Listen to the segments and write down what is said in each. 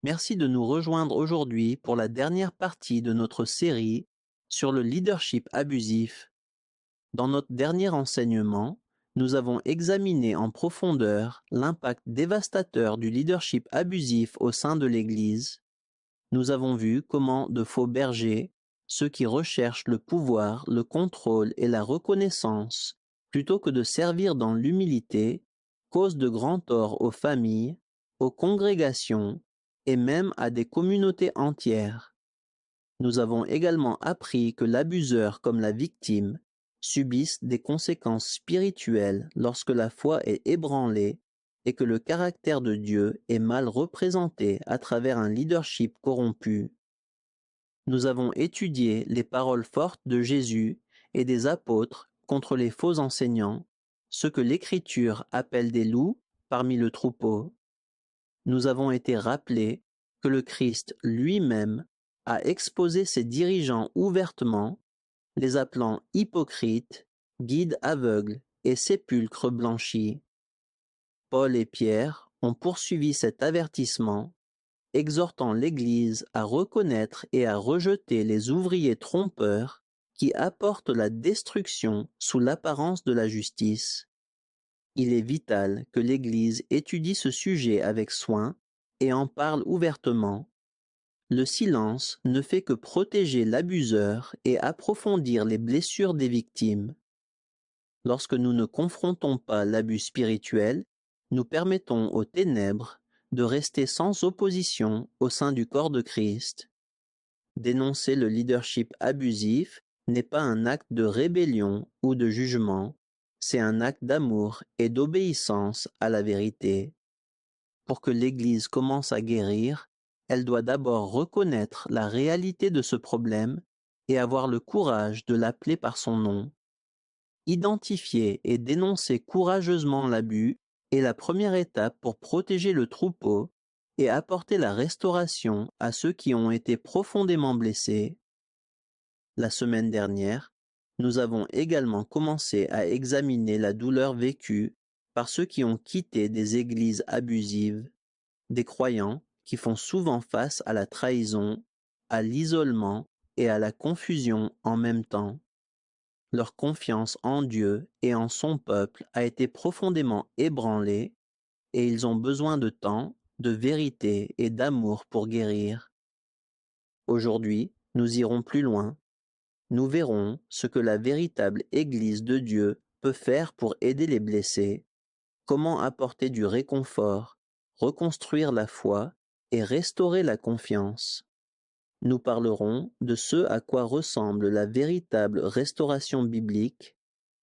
Merci de nous rejoindre aujourd'hui pour la dernière partie de notre série sur le leadership abusif. Dans notre dernier enseignement, nous avons examiné en profondeur l'impact dévastateur du leadership abusif au sein de l'Église. Nous avons vu comment de faux bergers, ceux qui recherchent le pouvoir, le contrôle et la reconnaissance, plutôt que de servir dans l'humilité, causent de grands torts aux familles, aux congrégations et même à des communautés entières. Nous avons également appris que l'abuseur comme la victime subissent des conséquences spirituelles lorsque la foi est ébranlée et que le caractère de Dieu est mal représenté à travers un leadership corrompu. Nous avons étudié les paroles fortes de Jésus et des apôtres contre les faux enseignants, ce que l'Écriture appelle des loups parmi le troupeau. Nous avons été rappelés que le Christ lui-même a exposé ses dirigeants ouvertement, les appelant hypocrites, guides aveugles et sépulcres blanchis. Paul et Pierre ont poursuivi cet avertissement, exhortant l'Église à reconnaître et à rejeter les ouvriers trompeurs qui apportent la destruction sous l'apparence de la justice. Il est vital que l'Église étudie ce sujet avec soin et en parle ouvertement. Le silence ne fait que protéger l'abuseur et approfondir les blessures des victimes. Lorsque nous ne confrontons pas l'abus spirituel, nous permettons aux ténèbres de rester sans opposition au sein du corps de Christ. Dénoncer le leadership abusif n'est pas un acte de rébellion ou de jugement, c'est un acte d'amour et d'obéissance à la vérité. Pour que l'Église commence à guérir, elle doit d'abord reconnaître la réalité de ce problème et avoir le courage de l'appeler par son nom. Identifier et dénoncer courageusement l'abus est la première étape pour protéger le troupeau et apporter la restauration à ceux qui ont été profondément blessés. La semaine dernière, nous avons également commencé à examiner la douleur vécue par ceux qui ont quitté des églises abusives, des croyants qui font souvent face à la trahison, à l'isolement et à la confusion en même temps. Leur confiance en Dieu et en son peuple a été profondément ébranlée et ils ont besoin de temps, de vérité et d'amour pour guérir. Aujourd'hui, nous irons plus loin. Nous verrons ce que la véritable Église de Dieu peut faire pour aider les blessés, comment apporter du réconfort, reconstruire la foi et restaurer la confiance. Nous parlerons de ce à quoi ressemble la véritable restauration biblique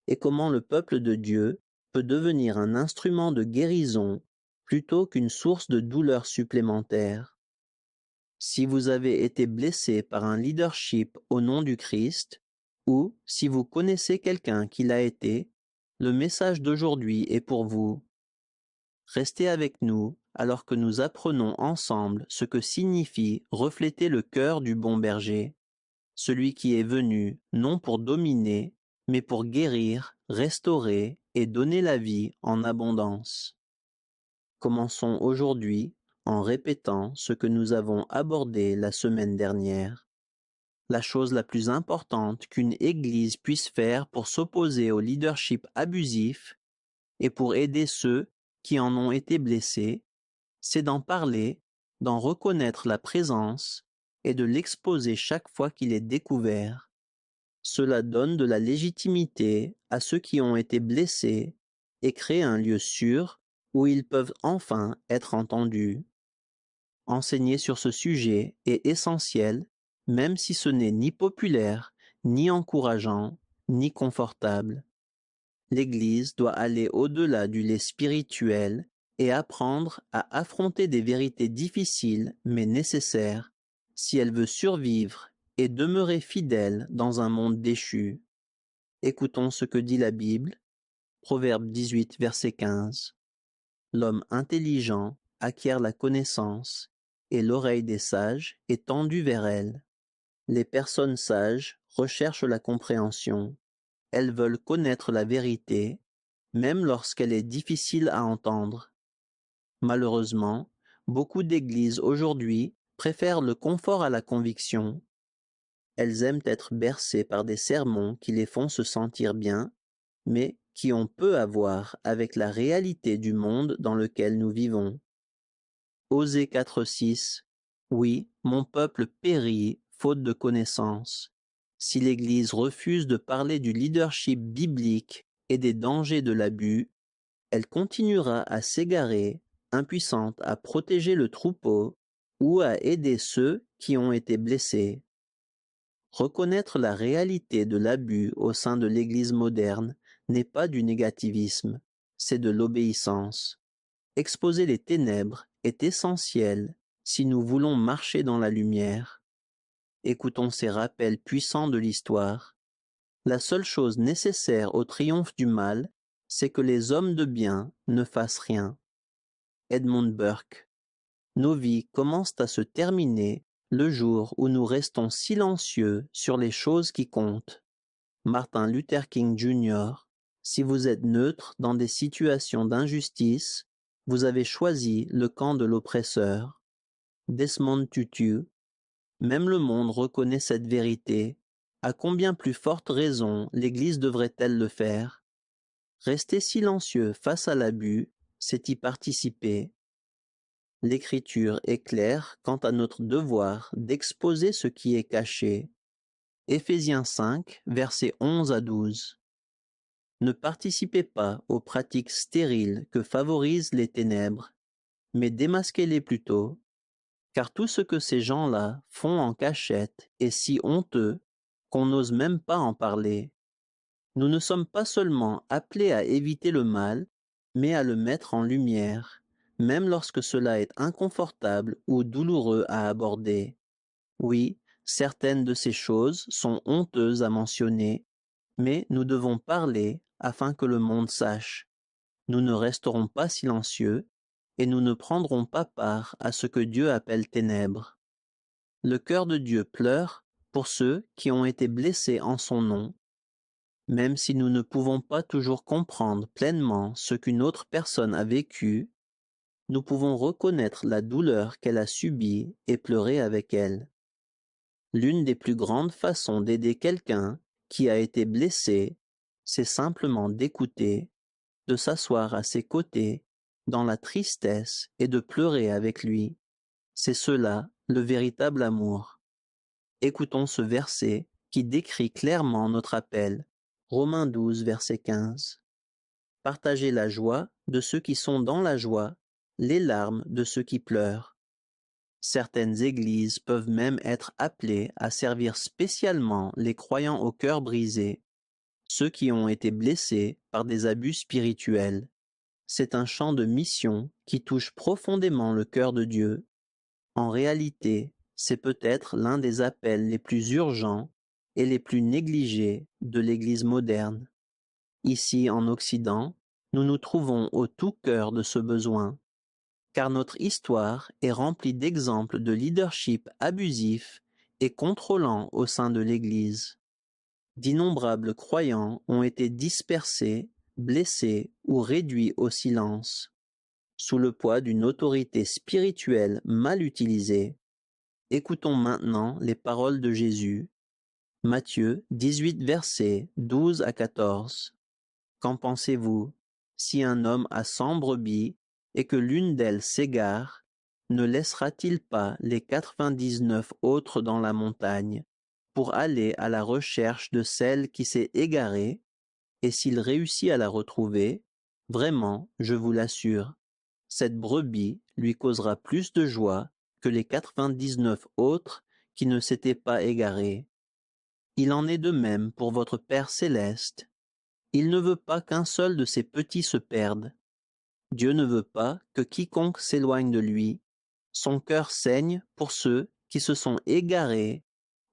et comment le peuple de Dieu peut devenir un instrument de guérison plutôt qu'une source de douleur supplémentaire. Si vous avez été blessé par un leadership au nom du Christ, ou si vous connaissez quelqu'un qui l'a été, le message d'aujourd'hui est pour vous. Restez avec nous alors que nous apprenons ensemble ce que signifie refléter le cœur du bon berger, celui qui est venu non pour dominer, mais pour guérir, restaurer et donner la vie en abondance. Commençons aujourd'hui en répétant ce que nous avons abordé la semaine dernière. La chose la plus importante qu'une Église puisse faire pour s'opposer au leadership abusif et pour aider ceux qui en ont été blessés, c'est d'en parler, d'en reconnaître la présence et de l'exposer chaque fois qu'il est découvert. Cela donne de la légitimité à ceux qui ont été blessés et crée un lieu sûr où ils peuvent enfin être entendus. Enseigner sur ce sujet est essentiel, même si ce n'est ni populaire, ni encourageant, ni confortable. L'Église doit aller au-delà du lait spirituel et apprendre à affronter des vérités difficiles mais nécessaires si elle veut survivre et demeurer fidèle dans un monde déchu. Écoutons ce que dit la Bible. Proverbe 18, verset 15. L'homme intelligent acquiert la connaissance, et l'oreille des sages est tendue vers elle. Les personnes sages recherchent la compréhension. Elles veulent connaître la vérité, même lorsqu'elle est difficile à entendre. Malheureusement, Beaucoup d'églises aujourd'hui préfèrent le confort à la conviction. Elles aiment être bercées par des sermons qui les font se sentir bien, mais qui ont peu à voir avec la réalité du monde dans lequel nous vivons. Osée 4,6. Oui, mon peuple périt faute de connaissance. Si l'Église refuse de parler du leadership biblique et des dangers de l'abus, elle continuera à s'égarer, impuissante à protéger le troupeau ou à aider ceux qui ont été blessés. Reconnaître la réalité de l'abus au sein de l'Église moderne n'est pas du négativisme, c'est de l'obéissance. Exposer les ténèbres est essentiel si nous voulons marcher dans la lumière. Écoutons ces rappels puissants de l'histoire. La seule chose nécessaire au triomphe du mal, c'est que les hommes de bien ne fassent rien. Edmund Burke. Nos vies commencent à se terminer le jour où nous restons silencieux sur les choses qui comptent. Martin Luther King Jr. Si vous êtes neutre dans des situations d'injustice, vous avez choisi le camp de l'oppresseur. Desmond Tutu. Même le monde reconnaît cette vérité. À combien plus forte raison l'Église devrait-elle le faire? Rester silencieux face à l'abus, c'est y participer. L'Écriture est claire quant à notre devoir d'exposer ce qui est caché. Éphésiens 5, versets 11 à 12. Ne participez pas aux pratiques stériles que favorisent les ténèbres, mais démasquez-les plutôt, car tout ce que ces gens-là font en cachette est si honteux qu'on n'ose même pas en parler. Nous ne sommes pas seulement appelés à éviter le mal, mais à le mettre en lumière, même lorsque cela est inconfortable ou douloureux à aborder. Oui, certaines de ces choses sont honteuses à mentionner, mais nous devons parler afin que le monde sache. Nous ne resterons pas silencieux et nous ne prendrons pas part à ce que Dieu appelle ténèbres. Le cœur de Dieu pleure pour ceux qui ont été blessés en son nom. Même si nous ne pouvons pas toujours comprendre pleinement ce qu'une autre personne a vécu, nous pouvons reconnaître la douleur qu'elle a subie et pleurer avec elle. L'une des plus grandes façons d'aider quelqu'un qui a été blessé, c'est simplement d'écouter, de s'asseoir à ses côtés, dans la tristesse et de pleurer avec lui. C'est cela, le véritable amour. Écoutons ce verset qui décrit clairement notre appel. Romains 12, verset 15. Partagez la joie de ceux qui sont dans la joie, les larmes de ceux qui pleurent. Certaines églises peuvent même être appelées à servir spécialement les croyants au cœur brisé, ceux qui ont été blessés par des abus spirituels. C'est un champ de mission qui touche profondément le cœur de Dieu. En réalité, c'est peut-être l'un des appels les plus urgents et les plus négligés de l'Église moderne. Ici, en Occident, nous nous trouvons au tout cœur de ce besoin, car notre histoire est remplie d'exemples de leadership abusif et contrôlant au sein de l'Église. D'innombrables croyants ont été dispersés, blessés ou réduits au silence, sous le poids d'une autorité spirituelle mal utilisée. Écoutons maintenant les paroles de Jésus. Matthieu 18, versets 12 à 14. Qu'en pensez-vous? Si un homme a 100 brebis et que l'une d'elles s'égare, ne laissera-t-il pas les 99 autres dans la montagne pour aller à la recherche de celle qui s'est égarée? Et s'il réussit à la retrouver, vraiment, je vous l'assure, cette brebis lui causera plus de joie que les 99 autres qui ne s'étaient pas égarés. Il en est de même pour votre Père céleste. Il ne veut pas qu'un seul de ses petits se perde. Dieu ne veut pas que quiconque s'éloigne de lui. Son cœur saigne pour ceux qui se sont égarés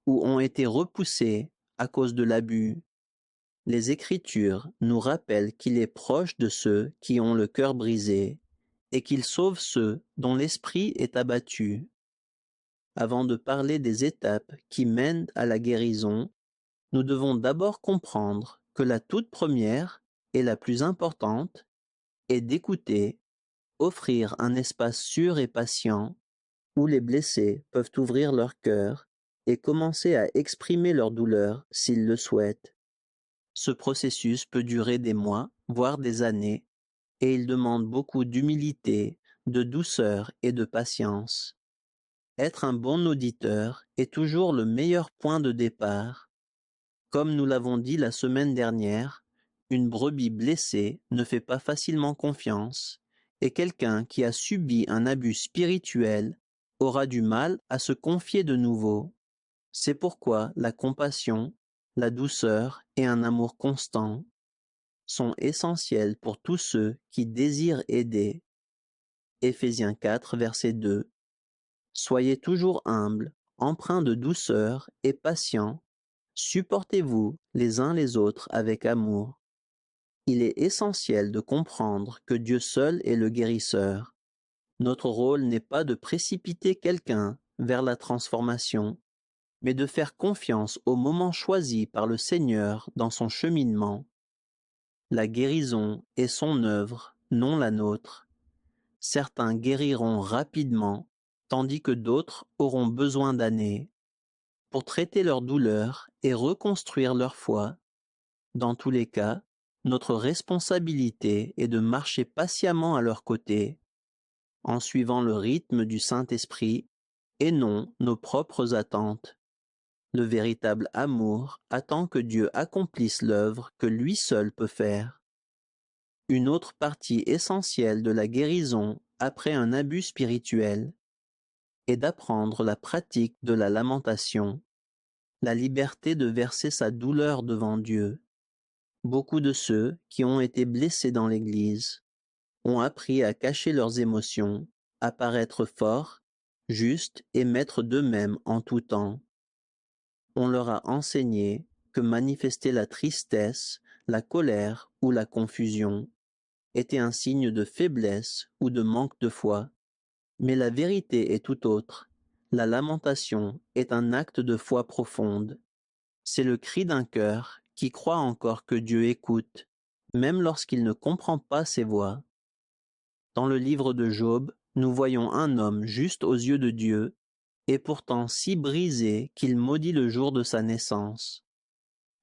ou ont été repoussés à cause de l'abus. Les Écritures nous rappellent qu'il est proche de ceux qui ont le cœur brisé et qu'il sauve ceux dont l'esprit est abattu. Avant de parler des étapes qui mènent à la guérison, nous devons d'abord comprendre que la toute première et la plus importante est d'écouter Offrir un espace sûr et patient où les blessés peuvent ouvrir leur cœur et commencer à exprimer leur douleur s'ils le souhaitent. Ce processus peut durer des mois, voire des années, et il demande beaucoup d'humilité, de douceur et de patience. Être un bon auditeur est toujours le meilleur point de départ. Comme nous l'avons dit la semaine dernière, une brebis blessée ne fait pas facilement confiance, et quelqu'un qui a subi un abus spirituel aura du mal à se confier de nouveau. C'est pourquoi la compassion, la douceur et un amour constant sont essentiels pour tous ceux qui désirent aider. Éphésiens 4, verset 2. Soyez toujours humbles, empreints de douceur et patients. Supportez-vous les uns les autres avec amour. Il est essentiel de comprendre que Dieu seul est le guérisseur. Notre rôle n'est pas de précipiter quelqu'un vers la transformation, mais de faire confiance au moment choisi par le Seigneur dans son cheminement. La guérison est son œuvre, non la nôtre. Certains guériront rapidement, tandis que d'autres auront besoin d'années pour traiter leur douleur et reconstruire leur foi. Dans tous les cas, notre responsabilité est de marcher patiemment à leur côté, en suivant le rythme du Saint-Esprit et non nos propres attentes. Le véritable amour attend que Dieu accomplisse l'œuvre que lui seul peut faire. Une autre partie essentielle de la guérison après un abus spirituel est d'apprendre la pratique de la lamentation, la liberté de verser sa douleur devant Dieu. Beaucoup de ceux qui ont été blessés dans l'Église ont appris à cacher leurs émotions, à paraître forts, justes et maîtres d'eux-mêmes en tout temps. On leur a enseigné que manifester la tristesse, la colère ou la confusion était un signe de faiblesse ou de manque de foi. Mais la vérité est tout autre. La lamentation est un acte de foi profonde. C'est le cri d'un cœur qui croit encore que Dieu écoute, même lorsqu'il ne comprend pas ses voix. Dans le livre de Job, nous voyons un homme juste aux yeux de Dieu, et pourtant si brisé qu'il maudit le jour de sa naissance.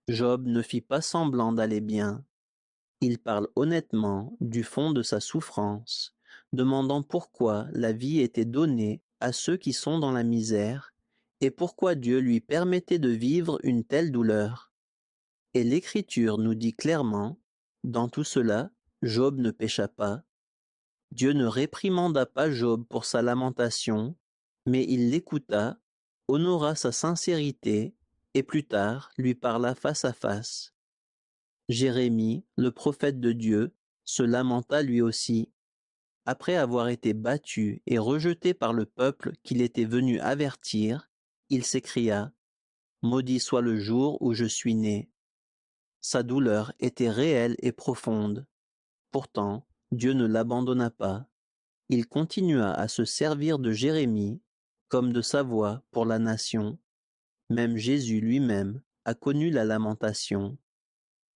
Job ne fit pas semblant d'aller bien. Il parle honnêtement du fond de sa souffrance, demandant pourquoi la vie était donnée à ceux qui sont dans la misère, et pourquoi Dieu lui permettait de vivre une telle douleur. Et l'Écriture nous dit clairement, dans tout cela, Job ne pécha pas. Dieu ne réprimanda pas Job pour sa lamentation, mais il l'écouta, honora sa sincérité, et plus tard lui parla face à face. Jérémie, le prophète de Dieu, se lamenta lui aussi. Après avoir été battu et rejeté par le peuple qu'il était venu avertir, il s'écria « Maudit soit le jour où je suis né ». Sa douleur était réelle et profonde. Pourtant, Dieu ne l'abandonna pas. Il continua à se servir de Jérémie comme de sa voix pour la nation. Même Jésus lui-même a connu la lamentation.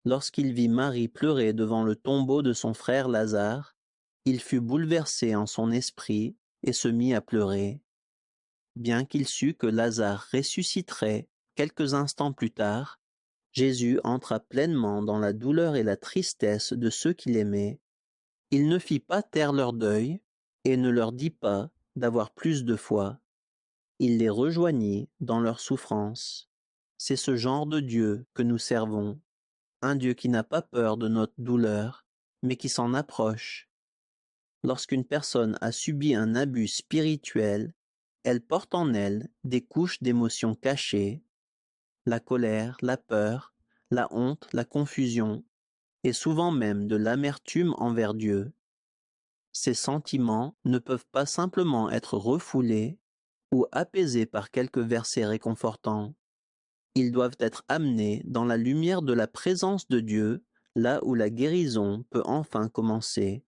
Lorsqu'il vit Marie pleurer devant le tombeau de son frère Lazare, il fut bouleversé en son esprit et se mit à pleurer. Bien qu'il sût que Lazare ressusciterait quelques instants plus tard, Jésus entra pleinement dans la douleur et la tristesse de ceux qu'il aimait. Il ne fit pas taire leur deuil et ne leur dit pas d'avoir plus de foi. Il les rejoignit dans leur souffrance. C'est ce genre de Dieu que nous servons, un Dieu qui n'a pas peur de notre douleur, mais qui s'en approche. Lorsqu'une personne a subi un abus spirituel, elle porte en elle des couches d'émotions cachées, la colère, la peur, la honte, la confusion, et souvent même de l'amertume envers Dieu. Ces sentiments ne peuvent pas simplement être refoulés ou apaisés par quelques versets réconfortants. Ils doivent être amenés dans la lumière de la présence de Dieu, là où la guérison peut enfin commencer.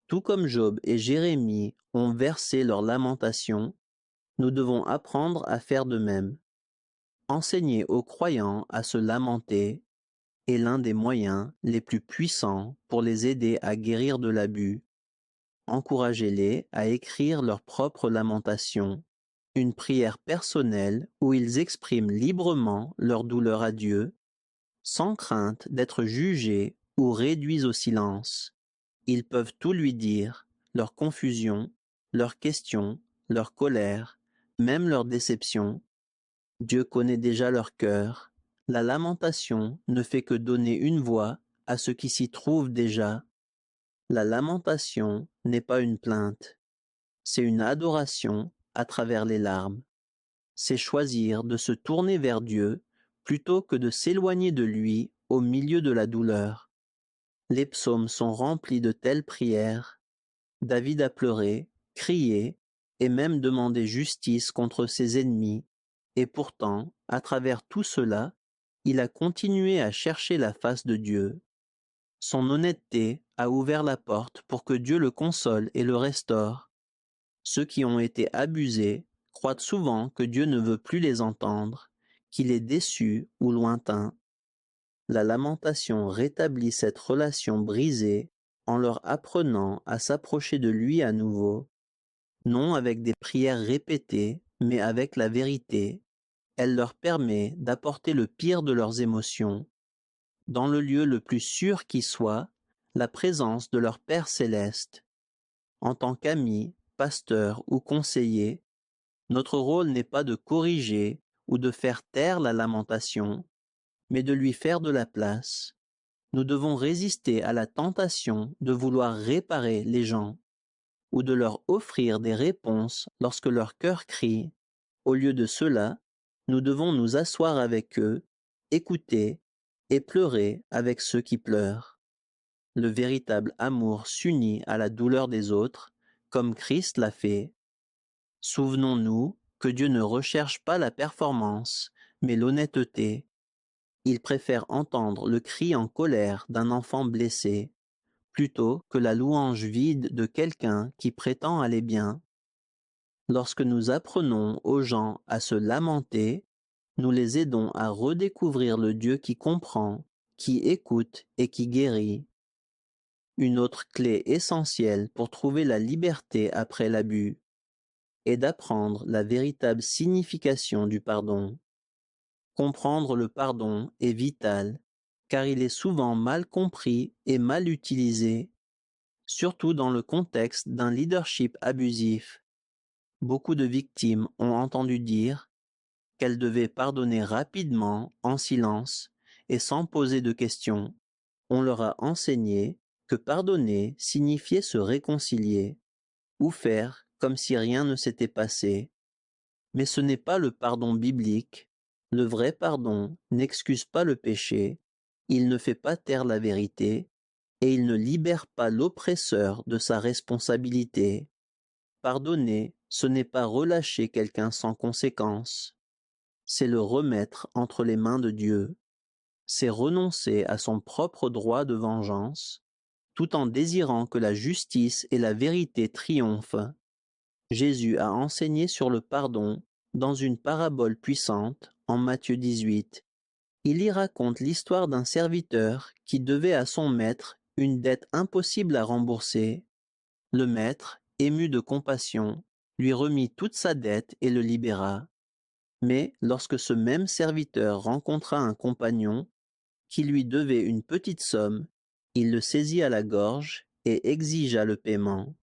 Tout comme Job et Jérémie ont versé leurs lamentations, nous devons apprendre à faire de même. Enseigner aux croyants à se lamenter est l'un des moyens les plus puissants pour les aider à guérir de l'abus. encouragez-les à écrire leurs propres lamentations, une prière personnelle où ils expriment librement leur douleur à Dieu, sans crainte d'être jugés ou réduits au silence. Ils peuvent tout lui dire, leur confusion, leurs questions, leur colère, même leur déception. Dieu connaît déjà leur cœur. La lamentation ne fait que donner une voix à ce qui s'y trouve déjà. La lamentation n'est pas une plainte, c'est une adoration à travers les larmes. C'est choisir de se tourner vers Dieu plutôt que de s'éloigner de lui au milieu de la douleur. Les psaumes sont remplis de telles prières. David a pleuré, crié et même demandé justice contre ses ennemis, et pourtant, à travers tout cela, il a continué à chercher la face de Dieu. Son honnêteté a ouvert la porte pour que Dieu le console et le restaure. Ceux qui ont été abusés croient souvent que Dieu ne veut plus les entendre, qu'il est déçu ou lointain. La lamentation rétablit cette relation brisée en leur apprenant à s'approcher de lui à nouveau, non avec des prières répétées, mais avec la vérité. Elle leur permet d'apporter le pire de leurs émotions, dans le lieu le plus sûr qui soit, la présence de leur Père céleste. En tant qu'amis, pasteurs ou conseillers, notre rôle n'est pas de corriger ou de faire taire la lamentation, mais de lui faire de la place. Nous devons résister à la tentation de vouloir réparer les gens ou de leur offrir des réponses lorsque leur cœur crie. Au lieu de cela, nous devons nous asseoir avec eux, écouter et pleurer avec ceux qui pleurent. Le véritable amour s'unit à la douleur des autres, comme Christ l'a fait. Souvenons-nous que Dieu ne recherche pas la performance, mais l'honnêteté. Il préfère entendre le cri en colère d'un enfant blessé, plutôt que la louange vide de quelqu'un qui prétend aller bien. Lorsque nous apprenons aux gens à se lamenter, nous les aidons à redécouvrir le Dieu qui comprend, qui écoute et qui guérit. Une autre clé essentielle pour trouver la liberté après l'abus est d'apprendre la véritable signification du pardon. Comprendre le pardon est vital, car il est souvent mal compris et mal utilisé, surtout dans le contexte d'un leadership abusif. Beaucoup de victimes ont entendu dire qu'elles devaient pardonner rapidement, en silence, et sans poser de questions. On leur a enseigné que pardonner signifiait se réconcilier, ou faire comme si rien ne s'était passé. Mais ce n'est pas le pardon biblique. Le vrai pardon n'excuse pas le péché, il ne fait pas taire la vérité, et il ne libère pas l'oppresseur de sa responsabilité. Pardonner, ce n'est pas relâcher quelqu'un sans conséquence. C'est le remettre entre les mains de Dieu. C'est renoncer à son propre droit de vengeance, tout en désirant que la justice et la vérité triomphent. Jésus a enseigné sur le pardon dans une parabole puissante en Matthieu 18. Il y raconte l'histoire d'un serviteur qui devait à son maître une dette impossible à rembourser. Le maître, ému de compassion, lui remit toute sa dette et le libéra. Mais lorsque ce même serviteur rencontra un compagnon qui lui devait une petite somme, il le saisit à la gorge et exigea le paiement.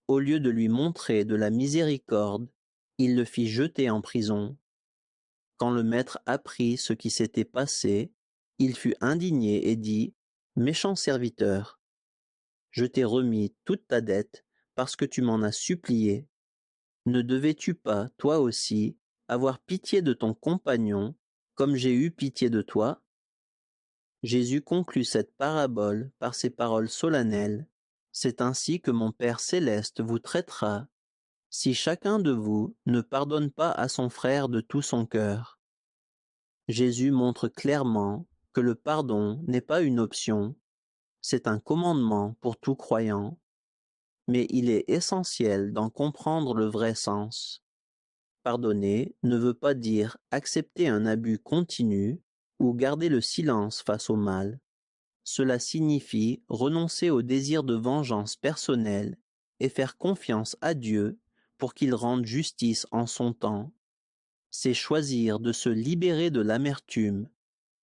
Au lieu de lui montrer de la miséricorde, il le fit jeter en prison. Quand le maître apprit ce qui s'était passé, il fut indigné et dit : « Méchant serviteur, je t'ai remis toute ta dette parce que tu m'en as supplié. Ne devais-tu pas, toi aussi, avoir pitié de ton compagnon, comme j'ai eu pitié de toi ? » Jésus conclut cette parabole par ces paroles solennelles : « C'est ainsi que mon Père céleste vous traitera, si chacun de vous ne pardonne pas à son frère de tout son cœur. » Jésus montre clairement que le pardon n'est pas une option, c'est un commandement pour tout croyant, mais il est essentiel d'en comprendre le vrai sens. Pardonner ne veut pas dire accepter un abus continu ou garder le silence face au mal. Cela signifie renoncer au désir de vengeance personnelle et faire confiance à Dieu pour qu'il rende justice en son temps. C'est choisir de se libérer de l'amertume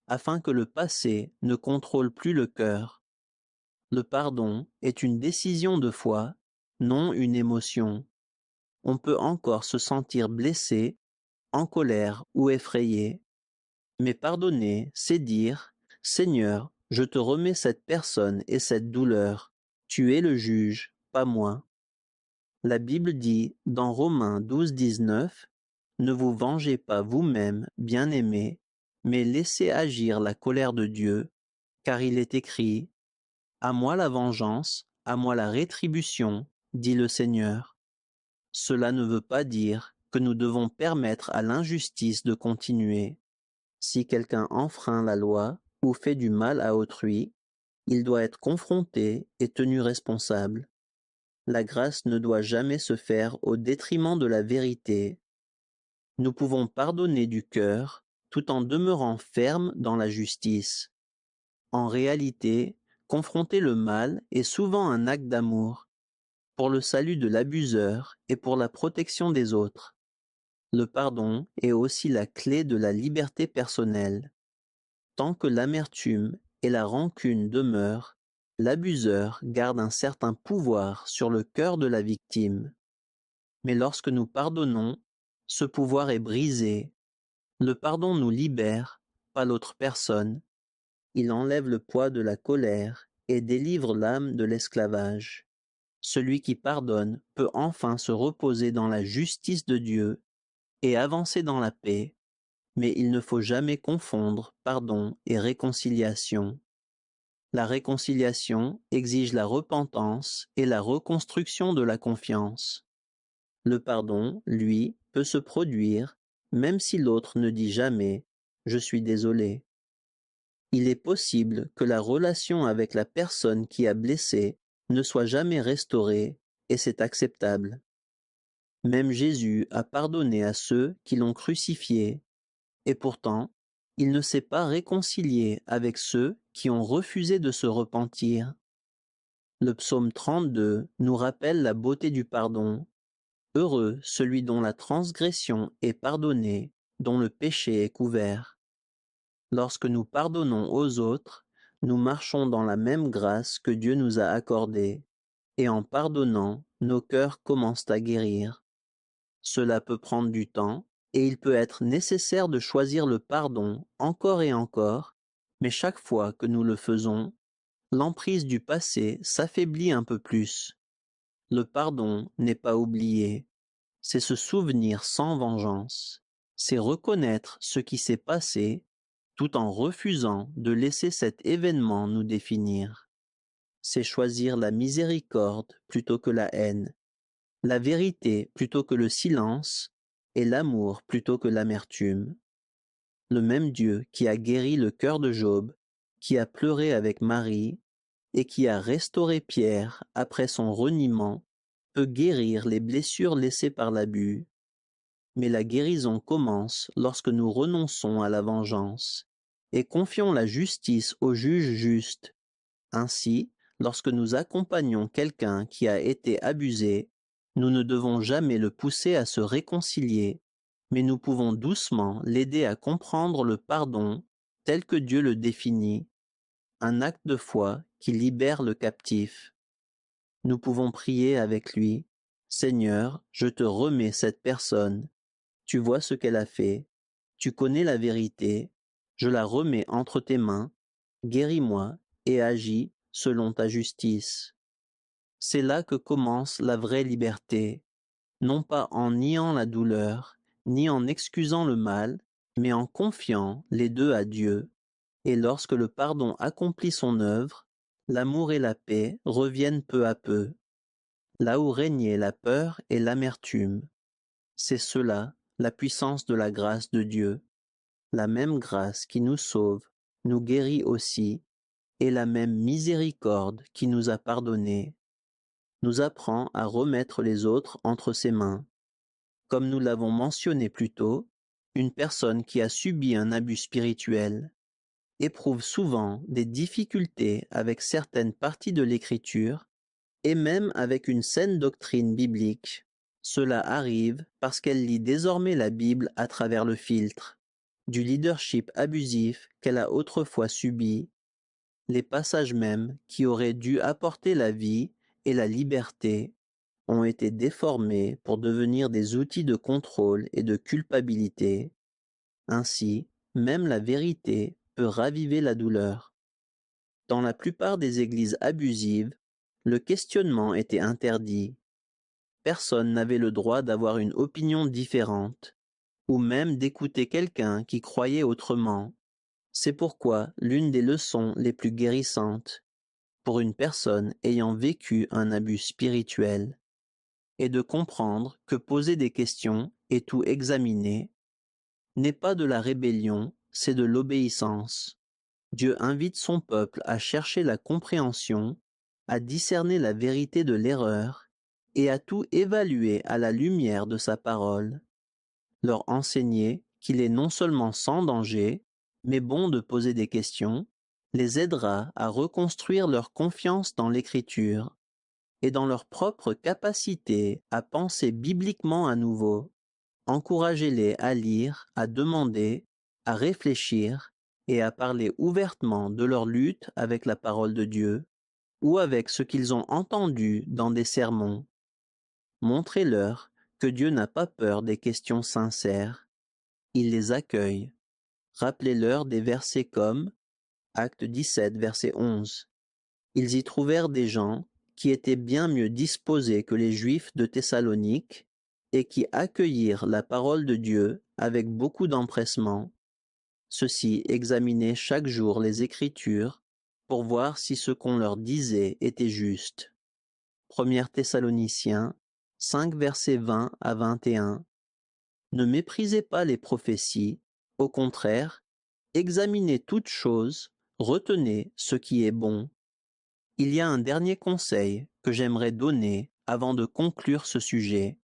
afin que le passé ne contrôle plus le cœur. Le pardon est une décision de foi, non une émotion. On peut encore se sentir blessé, en colère ou effrayé. Mais pardonner, c'est dire, Seigneur, je te remets cette personne et cette douleur. Tu es le juge, pas moi. La Bible dit dans Romains 12, 19, ne vous vengez pas vous-même, bien-aimés, mais laissez agir la colère de Dieu, car il est écrit, à moi la vengeance, à moi la rétribution, dit le Seigneur. Cela ne veut pas dire que nous devons permettre à l'injustice de continuer. Si quelqu'un enfreint la loi ou fait du mal à autrui, il doit être confronté et tenu responsable. La grâce ne doit jamais se faire au détriment de la vérité. Nous pouvons pardonner du cœur tout en demeurant fermes dans la justice. En réalité, confronter le mal est souvent un acte d'amour, pour le salut de l'abuseur et pour la protection des autres. Le pardon est aussi la clé de la liberté personnelle. Tant que l'amertume et la rancune demeurent, l'abuseur garde un certain pouvoir sur le cœur de la victime. Mais lorsque nous pardonnons, ce pouvoir est brisé. Le pardon nous libère, pas l'autre personne. Il enlève le poids de la colère et délivre l'âme de l'esclavage. Celui qui pardonne peut enfin se reposer dans la justice de Dieu et avancer dans la paix, mais il ne faut jamais confondre pardon et réconciliation. La réconciliation exige la repentance et la reconstruction de la confiance. Le pardon, lui, peut se produire, même si l'autre ne dit jamais « je suis désolé ». Il est possible que la relation avec la personne qui a blessé ne soit jamais restaurée, et c'est acceptable. Même Jésus a pardonné à ceux qui l'ont crucifié, et pourtant, il ne s'est pas réconcilié avec ceux qui ont refusé de se repentir. Le psaume 32 nous rappelle la beauté du pardon. Heureux celui dont la transgression est pardonnée, dont le péché est couvert. Lorsque nous pardonnons aux autres, nous marchons dans la même grâce que Dieu nous a accordée, et en pardonnant, nos cœurs commencent à guérir. Cela peut prendre du temps, et il peut être nécessaire de choisir le pardon encore et encore, mais chaque fois que nous le faisons, l'emprise du passé s'affaiblit un peu plus. Le pardon n'est pas oublié, c'est se souvenir sans vengeance, c'est reconnaître ce qui s'est passé tout en refusant de laisser cet événement nous définir. C'est choisir la miséricorde plutôt que la haine, la vérité plutôt que le silence, et l'amour plutôt que l'amertume. Le même Dieu qui a guéri le cœur de Job, qui a pleuré avec Marie, et qui a restauré Pierre après son reniement, peut guérir les blessures laissées par l'abus. Mais la guérison commence lorsque nous renonçons à la vengeance et confions la justice au juge juste. Ainsi, lorsque nous accompagnons quelqu'un qui a été abusé, nous ne devons jamais le pousser à se réconcilier, mais nous pouvons doucement l'aider à comprendre le pardon tel que Dieu le définit, un acte de foi qui libère le captif. Nous pouvons prier avec lui, Seigneur, je te remets cette personne. Tu vois ce qu'elle a fait, tu connais la vérité, je la remets entre tes mains, guéris-moi et agis selon ta justice. C'est là que commence la vraie liberté, non pas en niant la douleur, ni en excusant le mal, mais en confiant les deux à Dieu. Et lorsque le pardon accomplit son œuvre, l'amour et la paix reviennent peu à peu. Là où régnait la peur et l'amertume, c'est cela, la puissance de la grâce de Dieu. La même grâce qui nous sauve, nous guérit aussi, et la même miséricorde qui nous a pardonné, nous apprend à remettre les autres entre ses mains. Comme nous l'avons mentionné plus tôt, une personne qui a subi un abus spirituel éprouve souvent des difficultés avec certaines parties de l'Écriture Et même avec une saine doctrine biblique, cela arrive parce qu'elle lit désormais la Bible à travers le filtre du leadership abusif qu'elle a autrefois subi. Les passages mêmes qui auraient dû apporter la vie et la liberté ont été déformés pour devenir des outils de contrôle et de culpabilité. Ainsi, même la vérité peut raviver la douleur. Dans la plupart des églises abusives, le questionnement était interdit. Personne n'avait le droit d'avoir une opinion différente, ou même d'écouter quelqu'un qui croyait autrement. C'est pourquoi l'une des leçons les plus guérissantes pour une personne ayant vécu un abus spirituel est de comprendre que poser des questions et tout examiner n'est pas de la rébellion, c'est de l'obéissance. Dieu invite son peuple à chercher la compréhension, à discerner la vérité de l'erreur et à tout évaluer à la lumière de sa parole. Leur enseigner qu'il est non seulement sans danger, mais bon de poser des questions, les aidera à reconstruire leur confiance dans l'Écriture et dans leur propre capacité à penser bibliquement à nouveau. Encouragez-les à lire, à demander, à réfléchir et à parler ouvertement de leur lutte avec la parole de Dieu ou avec ce qu'ils ont entendu dans des sermons. Montrez-leur que Dieu n'a pas peur des questions sincères. Il les accueille. Rappelez-leur des versets comme Acte 17, verset 11. Ils y trouvèrent des gens qui étaient bien mieux disposés que les Juifs de Thessalonique et qui accueillirent la parole de Dieu avec beaucoup d'empressement. Ceux-ci examinaient chaque jour les Écritures pour voir si ce qu'on leur disait était juste. 1 Thessaloniciens 5 versets 20 à 21. Ne méprisez pas les prophéties, au contraire, examinez toutes choses, retenez ce qui est bon. Il y a un dernier conseil que j'aimerais donner avant de conclure ce sujet.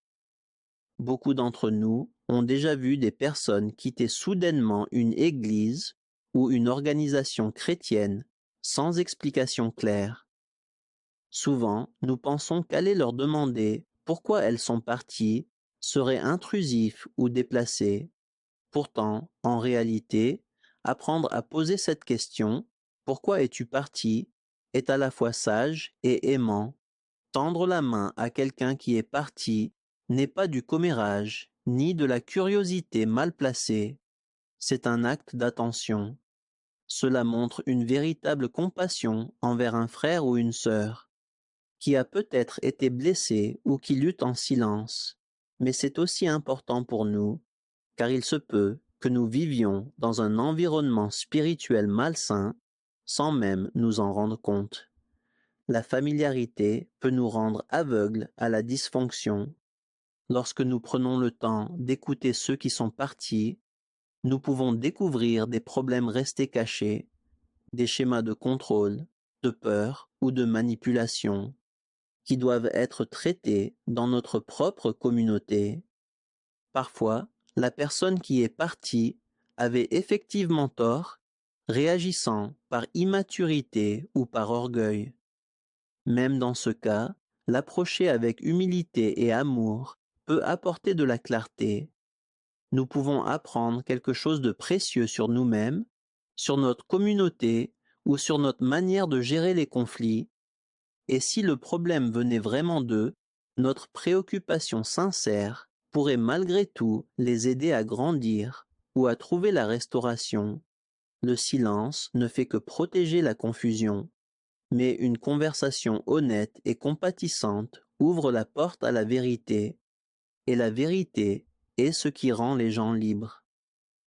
Beaucoup d'entre nous ont déjà vu des personnes quitter soudainement une église ou une organisation chrétienne sans explication claire. Souvent, nous pensons qu'aller leur demander pourquoi elles sont parties serait intrusif ou déplacé. Pourtant, en réalité, apprendre à poser cette question, pourquoi es-tu parti, est à la fois sage et aimant. Tendre la main à quelqu'un qui est parti n'est pas du commérage, ni de la curiosité mal placée. C'est un acte d'attention. Cela montre une véritable compassion envers un frère ou une sœur, qui a peut-être été blessé ou qui lutte en silence. Mais c'est aussi important pour nous, car il se peut que nous vivions dans un environnement spirituel malsain sans même nous en rendre compte. La familiarité peut nous rendre aveugles à la dysfonction. Lorsque nous prenons le temps d'écouter ceux qui sont partis, nous pouvons découvrir des problèmes restés cachés, des schémas de contrôle, de peur ou de manipulation, qui doivent être traités dans notre propre communauté. Parfois, la personne qui est partie avait effectivement tort, réagissant par immaturité ou par orgueil. Même dans ce cas, l'approcher avec humilité et amour peut apporter de la clarté. Nous pouvons apprendre quelque chose de précieux sur nous-mêmes, sur notre communauté ou sur notre manière de gérer les conflits. Et si le problème venait vraiment d'eux, notre préoccupation sincère pourrait malgré tout les aider à grandir ou à trouver la restauration. Le silence ne fait que protéger la confusion, mais une conversation honnête et compatissante ouvre la porte à la vérité, et la vérité est ce qui rend les gens libres.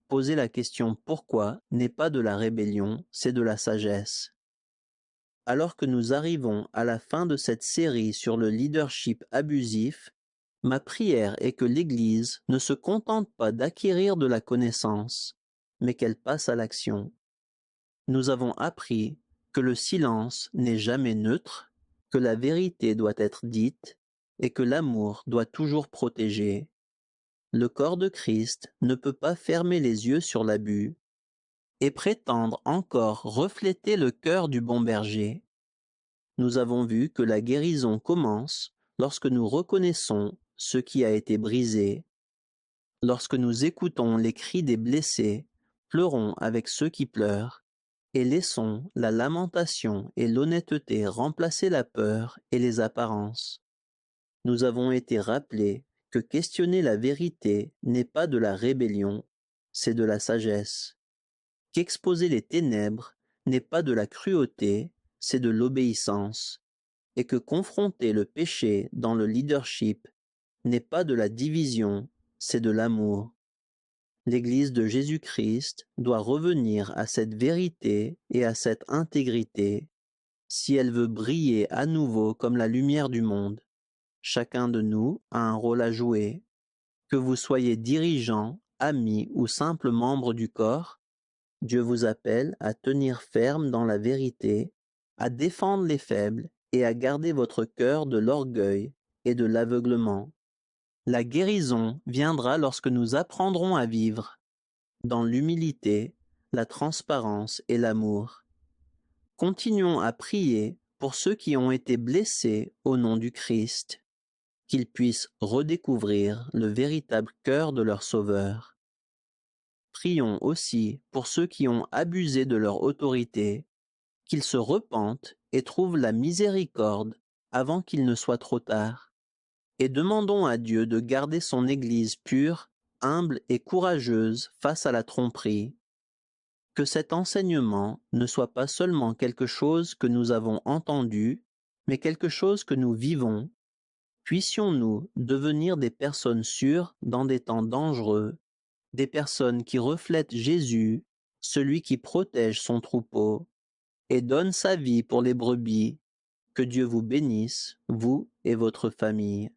Poser la question pourquoi n'est pas de la rébellion, c'est de la sagesse. Alors que nous arrivons à la fin de cette série sur le leadership abusif, ma prière est que l'Église ne se contente pas d'acquérir de la connaissance, mais qu'elle passe à l'action. Nous avons appris que le silence n'est jamais neutre, que la vérité doit être dite et que l'amour doit toujours protéger. Le corps de Christ ne peut pas fermer les yeux sur l'abus et prétendre encore refléter le cœur du bon berger. Nous avons vu que la guérison commence lorsque nous reconnaissons ce qui a été brisé, lorsque nous écoutons les cris des blessés, pleurons avec ceux qui pleurent, et laissons la lamentation et l'honnêteté remplacer la peur et les apparences. Nous avons été rappelés que questionner la vérité n'est pas de la rébellion, c'est de la sagesse. Qu'exposer les ténèbres n'est pas de la cruauté, c'est de l'obéissance. Et que confronter le péché dans le leadership n'est pas de la division, c'est de l'amour. L'Église de Jésus-Christ doit revenir à cette vérité et à cette intégrité si elle veut briller à nouveau comme la lumière du monde. Chacun de nous a un rôle à jouer. Que vous soyez dirigeant, ami ou simple membre du corps, Dieu vous appelle à tenir ferme dans la vérité, à défendre les faibles et à garder votre cœur de l'orgueil et de l'aveuglement. La guérison viendra lorsque nous apprendrons à vivre dans l'humilité, la transparence et l'amour. Continuons à prier pour ceux qui ont été blessés au nom du Christ, qu'ils puissent redécouvrir le véritable cœur de leur Sauveur. Prions aussi pour ceux qui ont abusé de leur autorité, qu'ils se repentent et trouvent la miséricorde avant qu'il ne soit trop tard. Et demandons à Dieu de garder son Église pure, humble et courageuse face à la tromperie. Que cet enseignement ne soit pas seulement quelque chose que nous avons entendu, mais quelque chose que nous vivons. Puissions-nous devenir des personnes sûres dans des temps dangereux, des personnes qui reflètent Jésus, celui qui protège son troupeau et donne sa vie pour les brebis. Que Dieu vous bénisse, vous et votre famille.